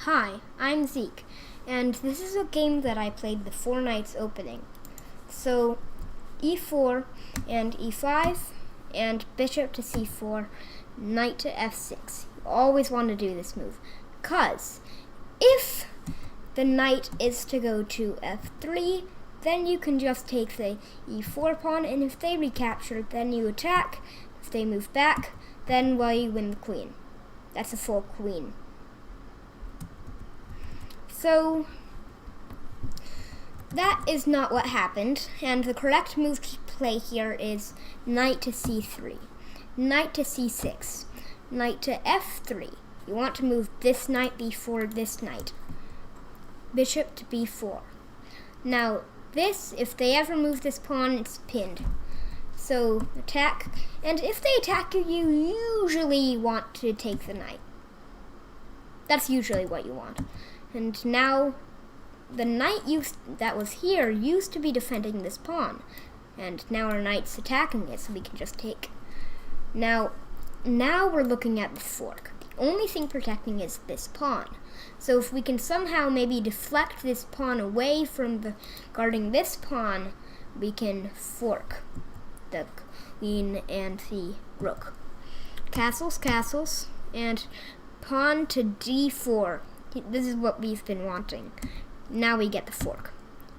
Hi, I'm Zeke, and this is a game that I played the 4 nights opening. So, e4 and e5, and bishop to c4, knight to f6. You always want to do this move, because if the knight is to go to f3, then you can just take the e4 pawn, and if they recapture, then you attack. If they move back, then you win the queen. That's a full queen. So, that is not what happened, and the correct move to play here is knight to c3, knight to c6, knight to f3. You want to move this knight before this knight. Bishop to b4. Now, this, if they ever move this pawn, it's pinned. So, attack, and if they attack you, you usually want to take the knight. That's usually what you want. And now, the knight that was here used to be defending this pawn. And now our knight's attacking it, so we can just take. Now we're looking at the fork. The only thing protecting is this pawn. So if we can somehow maybe deflect this pawn away from guarding this pawn, we can fork the queen and the rook. Castles, castles, and pawn to d4. This is what we've been wanting. Now we get the fork.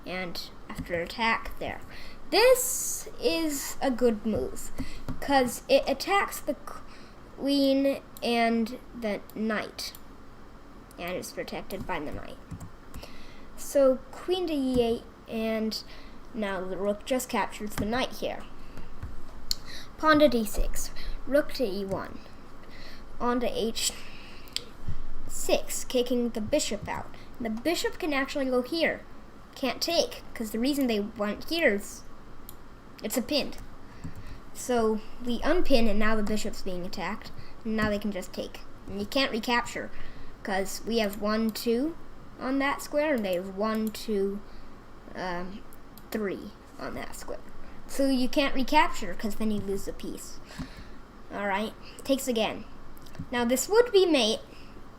And after attack, there. This is a good move, because it attacks the queen and the knight. And it's protected by the knight. So, queen to e8, and now the rook just captures the knight here. Pawn to d6, rook to e1, on to h6, kicking the bishop out. The bishop can actually go here. Can't take, because the reason they went here is it's a pinned. So we unpin, and now the bishop's being attacked, and now they can just take. And you can't recapture, because we have 1, 2 on that square, and they have 1, 2, 3 on that square. So you can't recapture, because then you lose the piece. Alright, takes again. Now this would be mate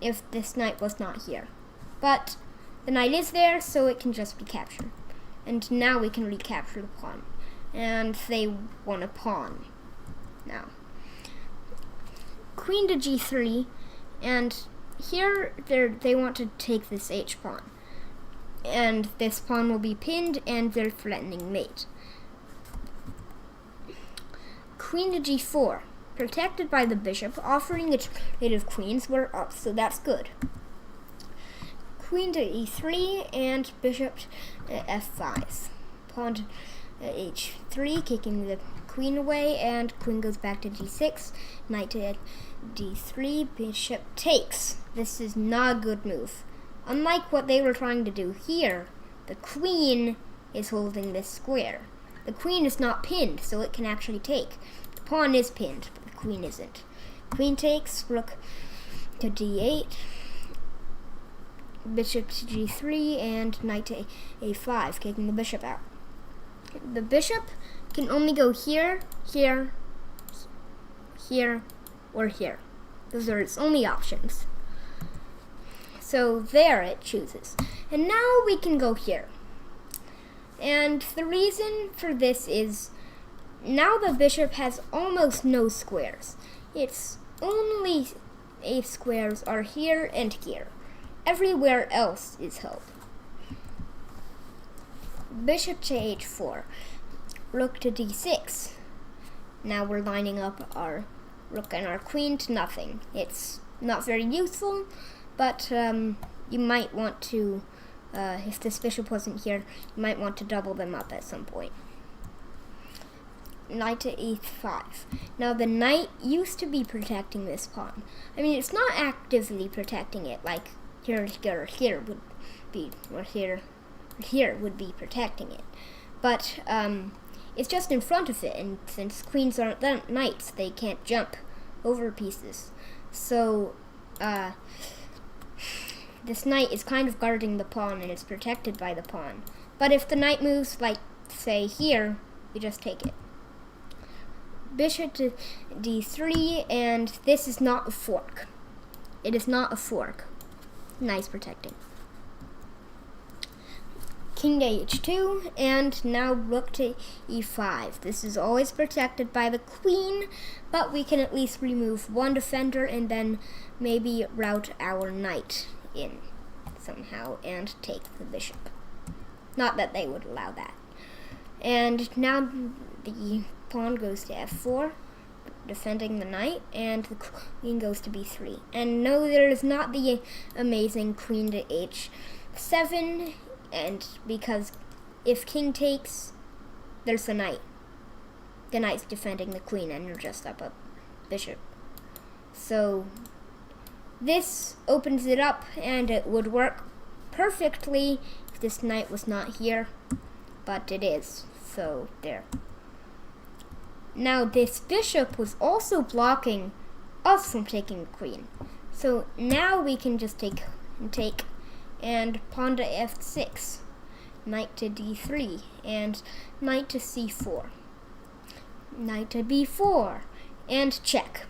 if this knight was not here. But the knight is there, so it can just be captured. And now we can recapture the pawn. And they won a pawn. Now, queen to g3, and here they want to take this h pawn. And this pawn will be pinned, and they're threatening mate. Queen to g4, protected by the bishop, offering a trade of queens. We're up, so that's good. Queen to e3 and bishop to f5. Pawn to h3, kicking the queen away, and queen goes back to g6. Knight to d3, bishop takes. This is not a good move. Unlike what they were trying to do here, the queen is holding this square. The queen is not pinned, so it can actually take. The pawn is pinned, but the queen isn't. Queen takes, rook to d8, bishop to g3, and knight to a5, kicking the bishop out. The bishop can only go here, here, here, or here. Those are its only options. So there it chooses. And now we can go here. And the reason for this is now the bishop has almost no squares. Its only squares are here and here. Everywhere else is held. Bishop to h4, rook to d6. Now we're lining up our rook and our queen to nothing. It's not very useful, but you might want to, if this bishop wasn't here, you might want to double them up at some point. Knight to e5. Now the knight used to be protecting this pawn. I mean, it's not actively protecting it, like here or here would be, or here would be protecting it. But it's just in front of it, and since queens aren't knights, they can't jump over pieces. So this knight is kind of guarding the pawn, and it's protected by the pawn. But if the knight moves, like, say, here, you just take it. Bishop to d3, and this is not a fork. It is not a fork. Nice protecting. King to h2, and now rook to e5. This is always protected by the queen, but we can at least remove one defender and then maybe route our knight in somehow and take the bishop. Not that they would allow that. And now the pawn goes to f4, defending the knight, and the queen goes to b3. And no, there is not the amazing queen to h7, and because if king takes, there's the knight. The knight's defending the queen, and you're just up a bishop. So this opens it up, and it would work perfectly if this knight was not here, but it is. So there. Now this bishop was also blocking us from taking the queen. So now we can just take and pawn to f6, knight to d3, and knight to c4, knight to b4, and check,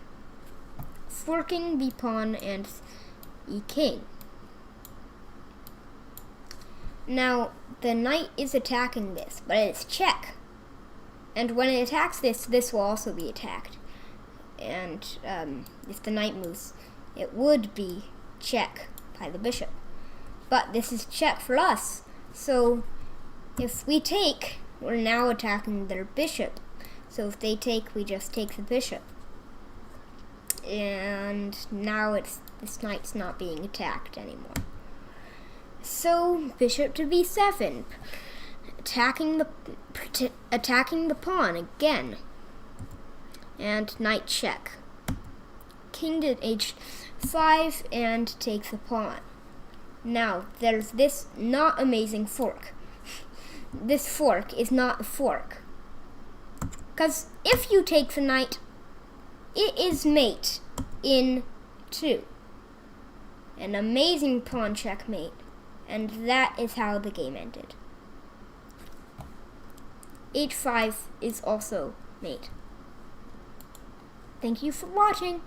forking the pawn and e-king. Now the knight is attacking this, but it's check. And when it attacks this, this will also be attacked. And if the knight moves, it would be check by the bishop. But this is check for us. So if we take, we're now attacking their bishop. So if they take, we just take the bishop. And now this knight's not being attacked anymore. So bishop to b7. Attacking the pawn again, and knight check. King to h5 and takes the pawn. Now there's this not amazing fork. This fork is not a fork, because if you take the knight, it is mate in 2. An amazing pawn checkmate, and that is how the game ended. h5 is also mate. Thank you for watching.